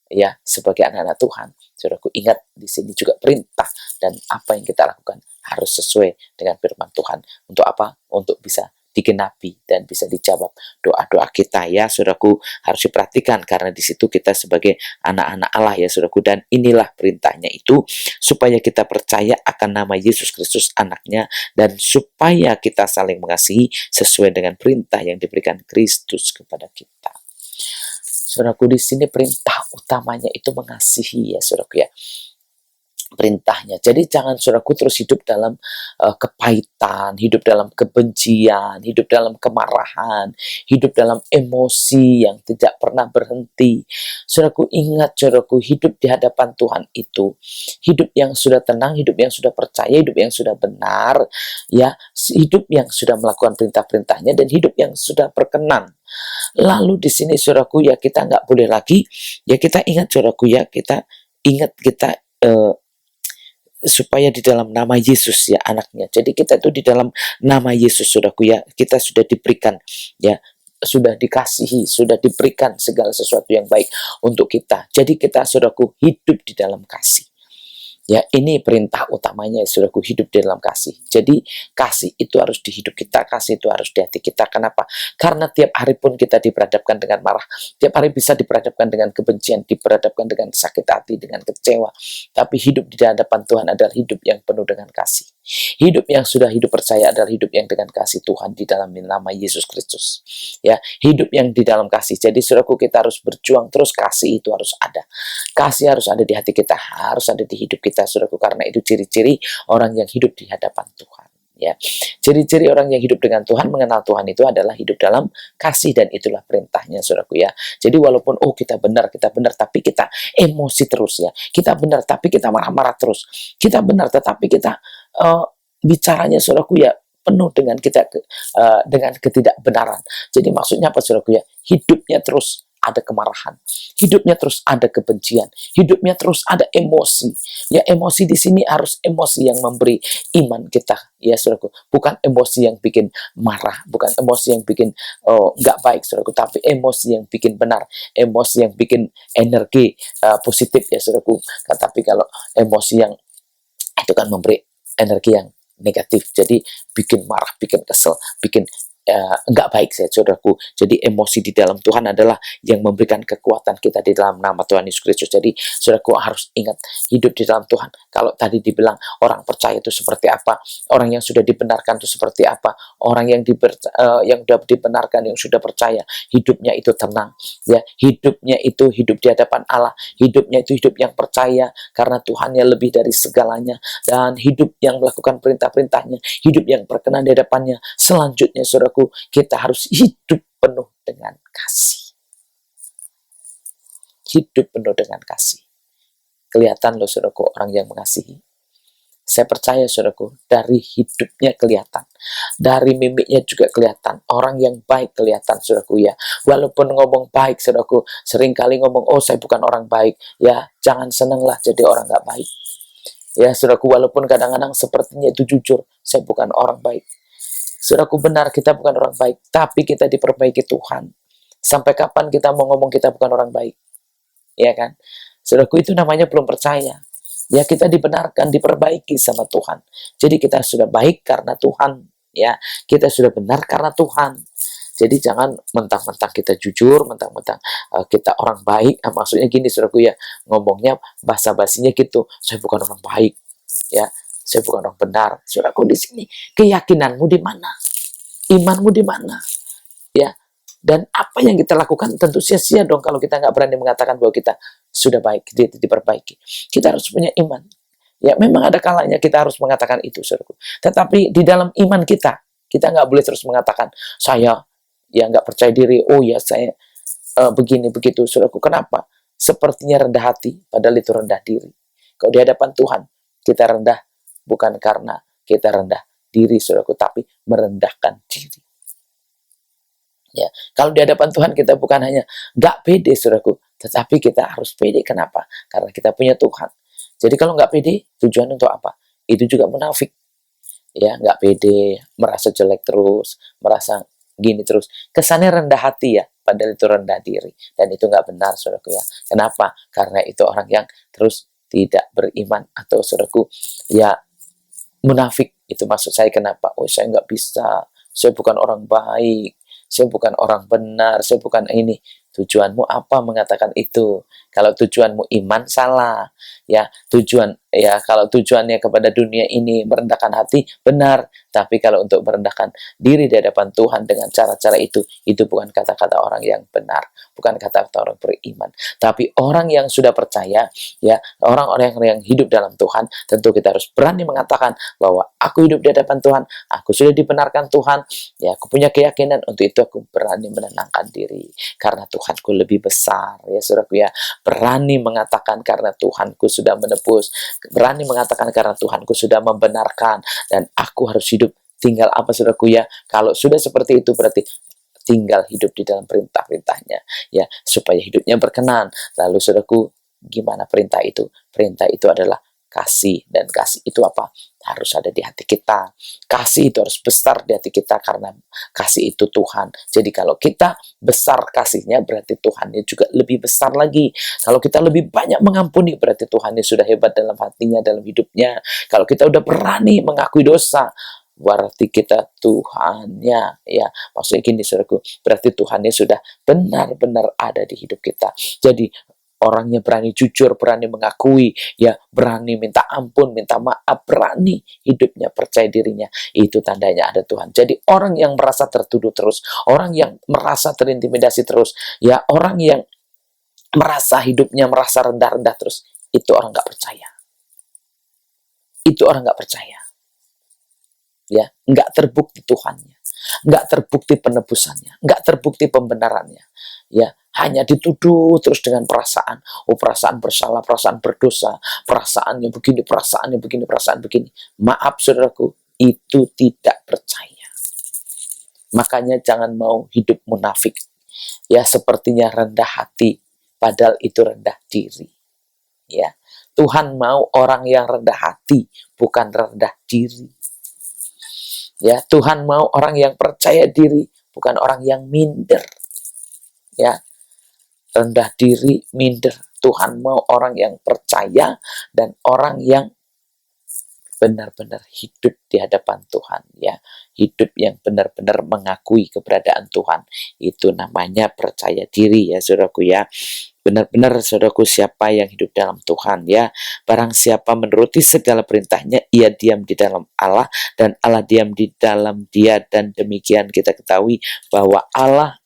ya sebagai anak-anak Tuhan. Saudaraku, ingat di sini juga perintah, dan apa yang kita lakukan harus sesuai dengan firman Tuhan. Untuk apa? Untuk bisa digenapi dan bisa dijawab doa-doa kita ya saudaraku. Harus diperhatikan karena di situ kita sebagai anak-anak Allah ya saudaraku, dan inilah perintahnya itu supaya kita percaya akan nama Yesus Kristus anaknya, dan supaya kita saling mengasihi sesuai dengan perintah yang diberikan Kristus kepada kita. Saudaraku, di sini perintah utamanya itu mengasihi ya saudaraku ya. Perintahnya. Jadi jangan saudaraku terus hidup dalam kepahitan, hidup dalam kebencian, hidup dalam kemarahan, hidup dalam emosi yang tidak pernah berhenti. Saudaraku, ingat saudaraku, hidup di hadapan Tuhan itu hidup yang sudah tenang, hidup yang sudah percaya, hidup yang sudah benar, ya, hidup yang sudah melakukan perintah-perintahnya, dan hidup yang sudah berkenan. Lalu di sini saudaraku ya, kita nggak boleh lagi ya, kita ingat saudaraku ya, kita ingat kita supaya di dalam nama Yesus ya anaknya. Jadi kita itu di dalam nama Yesus saudaraku ya, kita sudah diberikan ya, sudah dikasihi, sudah diberikan segala sesuatu yang baik untuk kita. Jadi kita saudaraku hidup di dalam kasih. Ya, ini perintah utamanya saudaraku, hidup di dalam kasih. Jadi kasih itu harus di hidup kita, kasih itu harus di hati kita. Kenapa? Karena tiap hari pun kita diperhadapkan dengan marah, tiap hari bisa diperhadapkan dengan kebencian, diperhadapkan dengan sakit hati, dengan kecewa. Tapi hidup di hadapan Tuhan adalah hidup yang penuh dengan kasih. Hidup yang sudah hidup percaya adalah hidup yang dengan kasih Tuhan di dalam nama Yesus Kristus. Ya, hidup yang di dalam kasih. Jadi saudaraku, kita harus berjuang terus, kasih itu harus ada. Kasih harus ada di hati kita, harus ada di hidup kita, saudaraku, karena itu ciri-ciri orang yang hidup di hadapan Tuhan. Ya, ciri-ciri orang yang hidup dengan Tuhan, mengenal Tuhan itu adalah hidup dalam kasih, dan itulah perintahnya saudaraku ya. Jadi walaupun kita benar, tapi kita emosi terus ya. Kita benar tapi kita marah-marah terus. Kita benar tetapi kita bicaranya saudaraku ya penuh dengan dengan ketidakbenaran. Jadi maksudnya apa saudaraku ya? Hidupnya terus ada kemarahan, hidupnya terus ada kebencian, hidupnya terus ada emosi. Ya, emosi di sini harus emosi yang memberi iman kita, ya saudaraku. Bukan emosi yang bikin marah, bukan emosi yang bikin nggak baik, saudaraku, tapi emosi yang bikin benar, emosi yang bikin energi positif, ya saudaraku. Tapi kalau emosi yang itu kan memberi energi yang negatif, jadi bikin marah, bikin kesel, bikin enggak baik saya saudaraku. Jadi emosi di dalam Tuhan adalah yang memberikan kekuatan kita di dalam nama Tuhan Yesus Kristus. Jadi saudaraku harus ingat, hidup di dalam Tuhan. Kalau tadi dibilang orang percaya itu seperti apa, orang yang sudah dibenarkan itu seperti apa, orang yang yang sudah dibenarkan, yang sudah percaya, hidupnya itu tenang, ya, hidupnya itu hidup di hadapan Allah, hidupnya itu hidup yang percaya karena Tuhannya lebih dari segalanya, dan hidup yang melakukan perintah-perintahnya, hidup yang berkenan di hadapannya. Selanjutnya saudaraku, kita harus hidup penuh dengan kasih. Hidup penuh dengan kasih. Kelihatan loh saudaraku orang yang mengasihi. Saya percaya saudaraku, dari hidupnya kelihatan, dari mimiknya juga kelihatan. Orang yang baik kelihatan saudaraku ya. Walaupun ngomong baik saudaraku, seringkali ngomong, oh saya bukan orang baik. Ya, jangan senanglah jadi orang gak baik. Ya saudaraku, walaupun kadang-kadang sepertinya itu jujur, saya bukan orang baik. Saudaraku, benar kita bukan orang baik, tapi kita diperbaiki Tuhan. Sampai kapan kita mau ngomong kita bukan orang baik? Ya kan? Saudaraku, itu namanya belum percaya. Ya, kita dibenarkan, diperbaiki sama Tuhan. Jadi kita sudah baik karena Tuhan. Ya, kita sudah benar karena Tuhan. Jadi jangan mentang-mentang kita jujur, mentang-mentang kita orang baik. Maksudnya gini saudaraku ya, ngomongnya basa-basinya gitu. Saya bukan orang baik, ya. Saya bukan orang benar. Saudaraku di sini, keyakinanmu di mana? Imanmu di mana? Ya. Dan apa yang kita lakukan tentu sia-sia dong kalau kita nggak berani mengatakan bahwa kita sudah baik, diperbaiki. Kita harus punya iman. Ya, memang ada kalanya kita harus mengatakan itu, saudaraku. Tetapi di dalam iman kita nggak boleh terus mengatakan, saya ya nggak percaya diri, oh ya saya begini, begitu, saudaraku. Kenapa? Sepertinya rendah hati, padahal itu rendah diri. Kalau di hadapan Tuhan, kita rendah bukan karena kita rendah diri, saudaraku, tapi merendahkan diri. Ya, kalau di hadapan Tuhan kita bukan hanya nggak pede, saudaraku, tetapi kita harus pede. Kenapa? Karena kita punya Tuhan. Jadi kalau nggak pede, tujuan untuk apa? Itu juga munafik. Ya, nggak pede, merasa jelek terus, merasa gini terus. Kesannya rendah hati ya, padahal itu rendah diri. Dan itu nggak benar, saudaraku ya. Kenapa? Karena itu orang yang terus tidak beriman, atau saudaraku ya munafik. Itu maksud saya. Kenapa? Oh, saya nggak bisa, saya bukan orang baik, saya bukan orang benar, saya bukan ini. Tujuanmu apa mengatakan itu? Kalau tujuanmu iman, salah. Ya, kalau tujuannya kepada dunia ini, merendahkan hati, benar. Tapi kalau untuk merendahkan diri di hadapan Tuhan dengan cara-cara itu bukan kata-kata orang yang benar, bukan kata-kata orang beriman. Tapi orang yang sudah percaya, ya, orang-orang yang hidup dalam Tuhan, tentu kita harus berani mengatakan bahwa aku hidup di hadapan Tuhan, aku sudah dibenarkan Tuhan, ya, aku punya keyakinan, untuk itu aku berani menenangkan diri karena Tuhanku lebih besar, ya saudaraku ya. Berani mengatakan karena Tuhanku sudah menebus, berani mengatakan karena Tuhanku sudah membenarkan, dan aku harus hidup. Tinggal apa, saudaraku ya? Kalau sudah seperti itu berarti tinggal hidup di dalam perintah-perintahnya, ya, supaya hidupnya berkenan. Lalu saudaraku, gimana perintah itu? Perintah itu adalah kasih, dan kasih itu apa? Harus ada di hati kita. Kasih itu harus besar di hati kita, karena kasih itu Tuhan. Jadi kalau kita besar kasihnya, berarti Tuhannya juga lebih besar lagi. Kalau kita lebih banyak mengampuni, berarti Tuhannya sudah hebat dalam hatinya, dalam hidupnya. Kalau kita udah berani mengakui dosa, berarti kita Tuhannya, ya, maksudnya gini saudaraku, berarti Tuhannya sudah benar-benar ada di hidup kita. Jadi orangnya berani jujur, berani mengakui, ya, berani minta ampun, minta maaf, berani hidupnya, percaya dirinya, itu tandanya ada Tuhan. Jadi orang yang merasa tertuduh terus, orang yang merasa terintimidasi terus, ya, orang yang merasa hidupnya merasa rendah-rendah terus, itu orang nggak percaya. Itu orang nggak percaya. Ya, nggak terbukti Tuhannya, nggak terbukti penebusannya, nggak terbukti pembenarannya. Ya, hanya dituduh terus dengan perasaan. Oh, perasaan bersalah, perasaan berdosa, perasaannya begini, perasaannya begini, perasaan begini. Maaf saudaraku, itu tidak percaya. Makanya jangan mau hidup munafik. Ya, sepertinya rendah hati, padahal itu rendah diri. Ya, Tuhan mau orang yang rendah hati, bukan rendah diri. Ya, Tuhan mau orang yang percaya diri, bukan orang yang minder. Ya, rendah diri, minder. Tuhan mau orang yang percaya dan orang yang benar-benar hidup di hadapan Tuhan, ya. Hidup yang benar-benar mengakui keberadaan Tuhan. Itu namanya percaya diri, ya saudaraku ya. Benar-benar saudaraku, siapa yang hidup dalam Tuhan, ya, barang siapa menuruti segala perintahnya, ia diam di dalam Allah dan Allah diam di dalam dia. Dan demikian kita ketahui bahwa Allah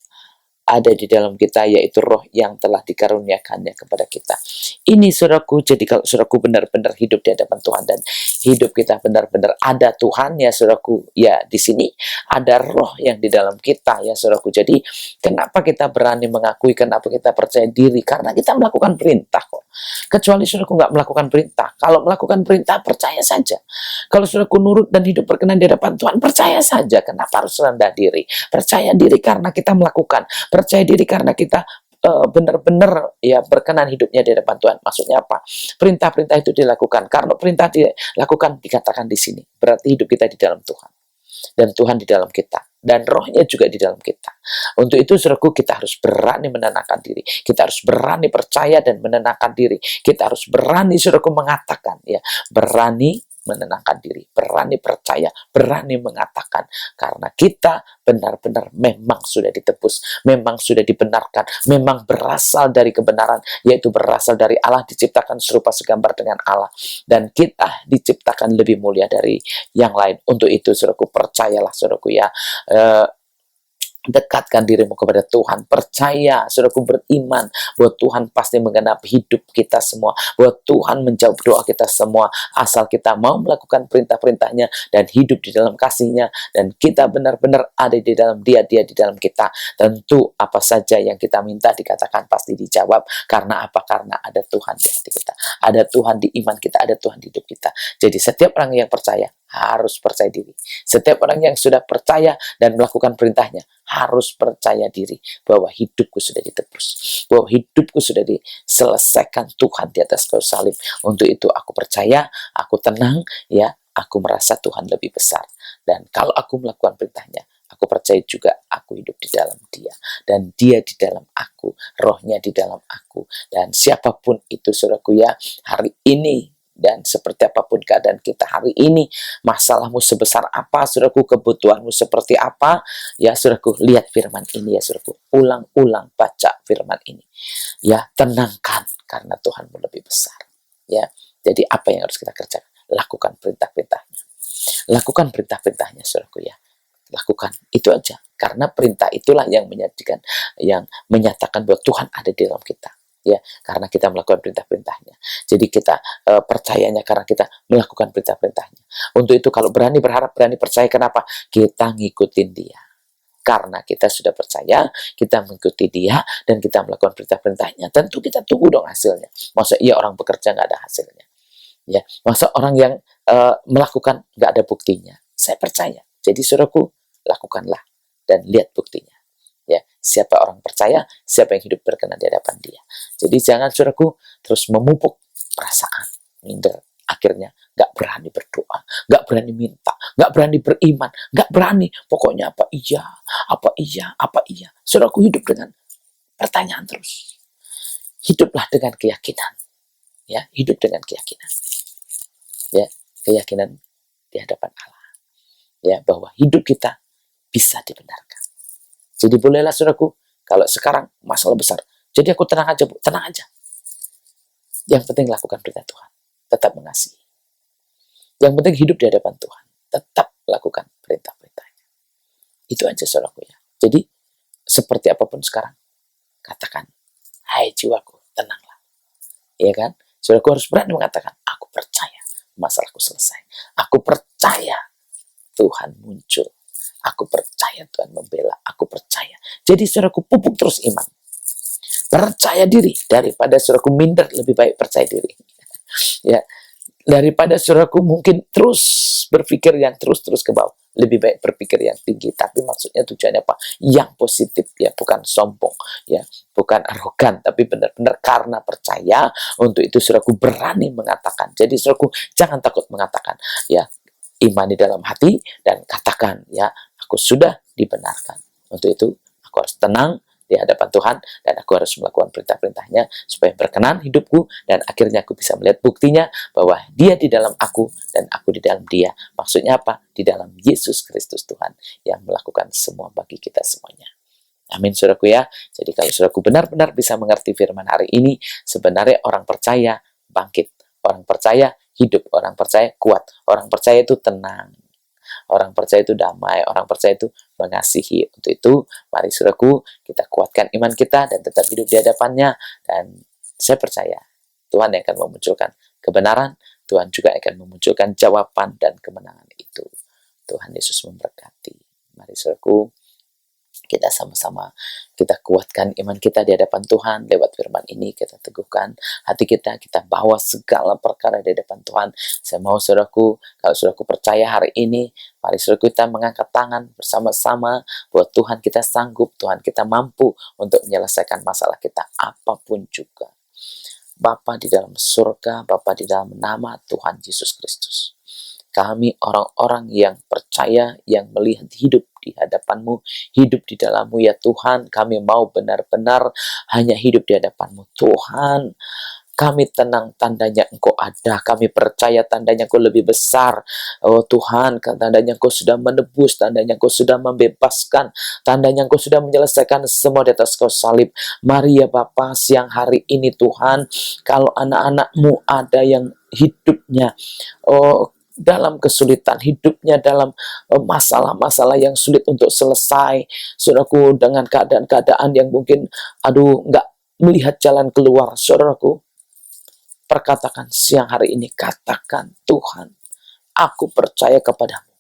ada di dalam kita, yaitu roh yang telah dikaruniakannya kepada kita. Ini saudaraku, jadi kalau saudaraku benar-benar hidup di hadapan Tuhan dan hidup kita benar-benar ada Tuhan, ya saudaraku, ya di sini ada roh yang di dalam kita, ya saudaraku. Jadi kenapa kita berani mengakui, kenapa kita percaya diri? Karena kita melakukan perintah kok. Kecuali saudaraku nggak melakukan perintah. Kalau melakukan perintah, percaya saja. Kalau saudaraku nurut dan hidup berkenan di hadapan Tuhan, percaya saja. Kenapa harus rendah diri? Percaya diri karena kita melakukan. Percaya diri karena kita benar-benar ya berkenan hidupnya di hadapan Tuhan. Maksudnya apa? Perintah-perintah itu dilakukan. Karena perintah dilakukan, dikatakan di sini, berarti hidup kita di dalam Tuhan. Dan Tuhan di dalam kita. Dan rohnya juga di dalam kita. Untuk itu saudaraku, kita harus berani menenangkan diri. Kita harus berani percaya dan menenangkan diri. Kita harus berani saudaraku mengatakan, ya, berani menenangkan diri, berani percaya, berani mengatakan, karena kita benar-benar memang sudah ditebus, memang sudah dibenarkan, memang berasal dari kebenaran, yaitu berasal dari Allah, diciptakan serupa segambar dengan Allah, dan kita diciptakan lebih mulia dari yang lain. Untuk itu, saudaraku, percayalah, saudaraku, ya, dekatkan dirimu kepada Tuhan, percaya, saudaraku, beriman bahwa Tuhan pasti menggenapi hidup kita semua, bahwa Tuhan menjawab doa kita semua, asal kita mau melakukan perintah-perintahnya dan hidup di dalam kasih-Nya, dan kita benar-benar ada di dalam Dia, Dia di dalam kita. Tentu apa saja yang kita minta dikatakan pasti dijawab. Karena apa? Karena ada Tuhan di hati kita, ada Tuhan di iman kita, ada Tuhan di hidup kita. Jadi setiap orang yang percaya harus percaya diri. Setiap orang yang sudah percaya dan melakukan perintahnya harus percaya diri bahwa hidupku sudah ditebus, bahwa hidupku sudah diselesaikan Tuhan di atas kayu salib. Untuk itu aku percaya, aku tenang, ya, aku merasa Tuhan lebih besar. Dan kalau aku melakukan perintahnya, aku percaya juga aku hidup di dalam Dia, dan Dia di dalam aku, Rohnya di dalam aku. Dan siapapun itu, saudaraku, ya, hari ini, dan seperti apapun keadaan kita hari ini, masalahmu sebesar apa, saudaraku, kebutuhanmu seperti apa, ya, saudaraku, lihat firman ini, ya, saudaraku, ulang-ulang baca firman ini, ya, tenangkan karena Tuhanmu lebih besar, ya. Jadi apa yang harus kita kerjakan? Lakukan perintah-perintahnya, lakukan perintah-perintahnya, saudaraku, ya, lakukan itu aja, karena perintah itulah yang menyatakan bahwa Tuhan ada di dalam kita, ya, karena kita melakukan perintah-perintahnya. Jadi kita percayanya karena kita melakukan perintah-perintahnya. Untuk itu kalau berani berharap, berani percaya, kenapa? Kita ngikutin Dia. Karena kita sudah percaya, kita mengikuti Dia, dan kita melakukan perintah-perintahnya. Tentu kita tunggu dong hasilnya. Masa iya orang bekerja nggak ada hasilnya? Ya, masa orang yang melakukan nggak ada buktinya? Saya percaya. Jadi saudaraku, lakukanlah dan lihat buktinya. Ya, siapa orang percaya, siapa yang hidup berkenan di hadapan Dia. Jadi jangan, saudaraku, terus memupuk perasaan, minder, akhirnya nggak berani berdoa, nggak berani minta, nggak berani beriman, nggak berani, pokoknya apa iya, apa iya, apa iya. Saudaraku, hidup dengan pertanyaan terus. Hiduplah dengan keyakinan, ya, hidup dengan keyakinan, ya, keyakinan di hadapan Allah, ya, bahwa hidup kita bisa dibenarkan. Jadi bolehlah, saudaraku, kalau sekarang masalah besar, jadi aku tenang aja, Bu, tenang aja. Yang penting lakukan perintah Tuhan, tetap mengasihi. Yang penting hidup di hadapan Tuhan, tetap lakukan perintah-perintahnya. Itu aja, saudaraku, ya. Jadi seperti apapun sekarang, katakan, hai jiwaku, tenanglah. Iya kan? Saudaraku harus berani mengatakan, aku percaya masalahku selesai. Aku percaya Tuhan muncul. Aku percaya Tuhan membela, aku percaya. Jadi saudaraku, pupuk terus iman. Percaya diri, daripada saudaraku minder, lebih baik percaya diri. Ya, daripada saudaraku mungkin terus berpikir yang terus-terus ke bawah, lebih baik berpikir yang tinggi. Tapi maksudnya tujuannya apa? Yang positif, ya, bukan sombong, ya, bukan arogan, tapi benar-benar karena percaya. Untuk itu saudaraku berani mengatakan. Jadi saudaraku jangan takut mengatakan, ya, imani dalam hati dan katakan, ya, aku sudah dibenarkan. Untuk itu aku harus tenang di hadapan Tuhan, dan aku harus melakukan perintah-perintahnya supaya berkenan hidupku, dan akhirnya aku bisa melihat buktinya bahwa Dia di dalam aku dan aku di dalam Dia. Maksudnya apa? Di dalam Yesus Kristus Tuhan yang melakukan semua bagi kita semuanya. Amin, saudaraku, ya. Jadi kalau saudaraku benar-benar bisa mengerti firman hari ini, sebenarnya orang percaya bangkit, orang percaya hidup, orang percaya kuat, orang percaya itu tenang, orang percaya itu damai, orang percaya itu mengasihi. Untuk itu, mari saudaraku, kita kuatkan iman kita dan tetap hidup di hadapannya. Dan saya percaya Tuhan yang akan memunculkan kebenaran, Tuhan juga akan memunculkan jawaban dan kemenangan itu. Tuhan Yesus memberkati. Mari saudaraku, kita sama-sama kita kuatkan iman kita di hadapan Tuhan lewat firman ini. Kita teguhkan hati kita, kita bawa segala perkara di hadapan Tuhan. Saya mau saudaraku, kalau saudaraku percaya hari ini, mari saudaraku kita mengangkat tangan bersama-sama bahwa Tuhan kita sanggup, Tuhan kita mampu untuk menyelesaikan masalah kita apapun juga. Bapa di dalam surga, Bapa di dalam nama Tuhan Yesus Kristus, kami orang-orang yang percaya, yang melihat hidup di hadapan-Mu, hidup di dalam-Mu, ya Tuhan. Kami mau benar-benar hanya hidup di hadapan-Mu, Tuhan. Kami tenang, tandanya Engkau ada. Kami percaya tandanya Engkau lebih besar. Oh Tuhan, tandanya Engkau sudah menebus, tandanya Engkau sudah membebaskan, tandanya Engkau sudah menyelesaikan semua di atas kayu salib. Mari ya Bapa, siang hari ini Tuhan, kalau anak-anak-Mu ada yang hidupnya dalam kesulitan, hidupnya dalam masalah-masalah yang sulit untuk selesai, saudaraku, dengan keadaan-keadaan yang mungkin nggak melihat jalan keluar, saudaraku, perkatakan siang hari ini, katakan, Tuhan, aku percaya kepadamu.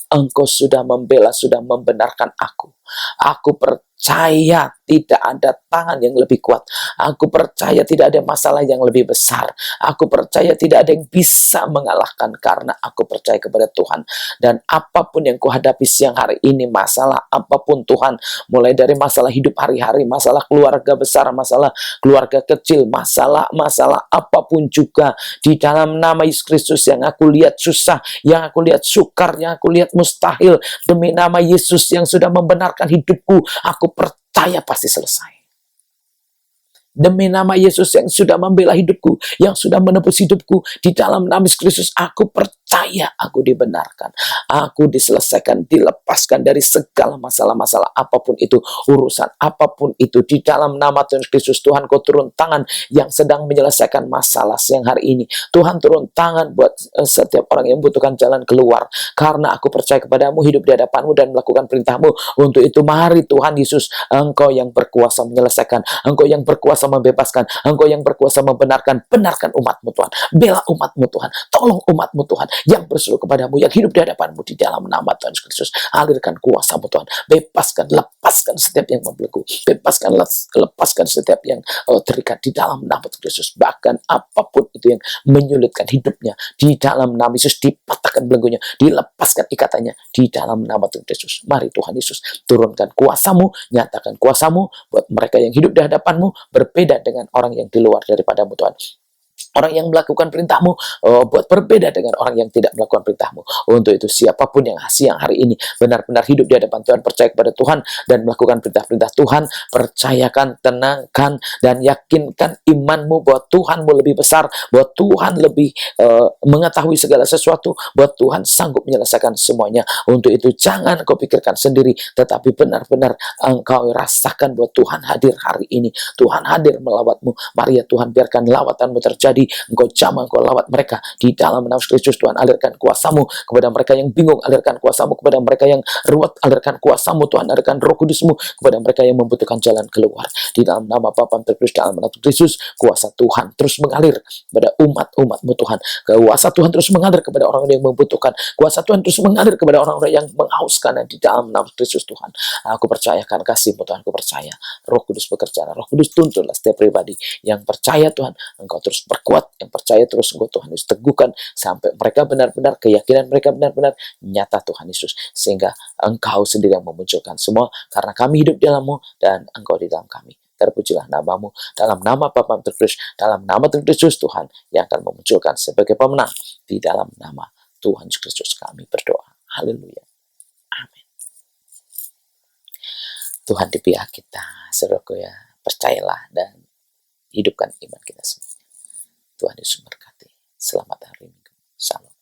Engkau sudah membela, sudah membenarkan aku. Aku percaya tidak ada tangan yang lebih kuat. Aku percaya tidak ada masalah yang lebih besar. Aku percaya tidak ada yang bisa mengalahkan karena aku percaya kepada Tuhan. Dan apapun yang kuhadapi siang hari ini, masalah apapun Tuhan, mulai dari masalah hidup hari-hari, masalah keluarga besar, masalah keluarga kecil, masalah apapun juga, di dalam nama Yesus Kristus, yang aku lihat susah, yang aku lihat sukar, yang aku lihat mustahil, demi nama Yesus yang sudah membenarkan hidupku, aku percaya pasti selesai. Demi nama Yesus yang sudah membela hidupku, yang sudah menebus hidupku, di dalam nama Yesus Kristus, aku percaya aku dibenarkan, aku diselesaikan, dilepaskan dari segala masalah-masalah apapun itu, urusan apapun itu, di dalam nama Tuhan Kristus. Tuhan, Kau turun tangan yang sedang menyelesaikan masalah siang hari ini. Tuhan, turun tangan buat setiap orang yang membutuhkan jalan keluar, karena aku percaya kepadamu, hidup di hadapanmu dan melakukan perintahmu. Untuk itu mari Tuhan Yesus, Engkau yang berkuasa menyelesaikan, Engkau yang berkuasa membebaskan, Engkau yang berkuasa membenarkan. Benarkan umat-Mu Tuhan, bela umat-Mu Tuhan, tolong umat-Mu Tuhan yang berseru kepadamu, yang hidup di hadapan-Mu, di dalam nama Tuhan Kristus. Alirkan kuasa-Mu Tuhan, bebaskan, lepaskan setiap yang membelenggu, lepaskan setiap yang terikat di dalam nama Tuhan Kristus. Bahkan apapun itu yang menyulitkan hidupnya, di dalam nama Yesus dipatahkan belenggunya, dilepaskan ikatannya di dalam nama Tuhan Yesus. Mari Tuhan Yesus, turunkan kuasa-Mu, nyatakan kuasa-Mu buat mereka yang hidup di hadapan-Mu, berbeda dengan orang yang di luar daripada-Mu Tuhan. Orang yang melakukan perintah-Mu buat berbeda dengan orang yang tidak melakukan perintah-Mu. Untuk itu siapapun yang siang hari ini benar-benar hidup di hadapan Tuhan, percaya kepada Tuhan dan melakukan perintah-perintah Tuhan, percayakan, tenangkan, dan yakinkan iman-Mu bahwa Tuhan-Mu lebih besar, bahwa Tuhan lebih mengetahui segala sesuatu, bahwa Tuhan sanggup menyelesaikan semuanya. Untuk itu jangan kau pikirkan sendiri, tetapi benar-benar engkau rasakan bahwa Tuhan hadir hari ini. Tuhan hadir melawat-Mu. Mari ya Tuhan, biarkan lawatan-Mu terjadi. Engkau jamah, Engkau lawat mereka di dalam nama Kristus. Tuhan, alirkan kuasa-Mu kepada mereka yang bingung, alirkan kuasa-Mu kepada mereka yang ruwet, alirkan kuasa-Mu Tuhan, alirkan Roh Kudus-Mu kepada mereka yang membutuhkan jalan keluar. Di dalam nama Bapa terus, dalam nama Kristus, kuasa Tuhan terus mengalir kepada umat-umat-Mu Tuhan. Kuasa Tuhan terus mengalir kepada orang yang membutuhkan. Kuasa Tuhan terus mengalir kepada orang-orang yang menghauskan, di dalam nama Kristus Tuhan. Aku percayakan kasih-Mu Tuhan, aku percaya Roh Kudus bekerja. Roh Kudus tuntunlah setiap pribadi yang percaya Tuhan, Engkau terus berkuat, yang percaya terus Engkau Tuhan Yesus teguhkan sampai mereka benar-benar, keyakinan mereka benar-benar nyata Tuhan Yesus, sehingga Engkau sendiri yang memunculkan semua, karena kami hidup di dalam-Mu dan Engkau di dalam kami. Terpujilah nama-Mu, dalam nama Bapa terus, dalam nama Tuhan Yesus Tuhan yang akan memunculkan sebagai pemenang. Di dalam nama Tuhan Yesus Kristus kami berdoa. Haleluya. Amin. Tuhan di pihak kita, saudaraku ya, percayalah dan hidupkan iman kita semua. Tuhan Yesus memberkati. Selamat hari Minggu. Salam.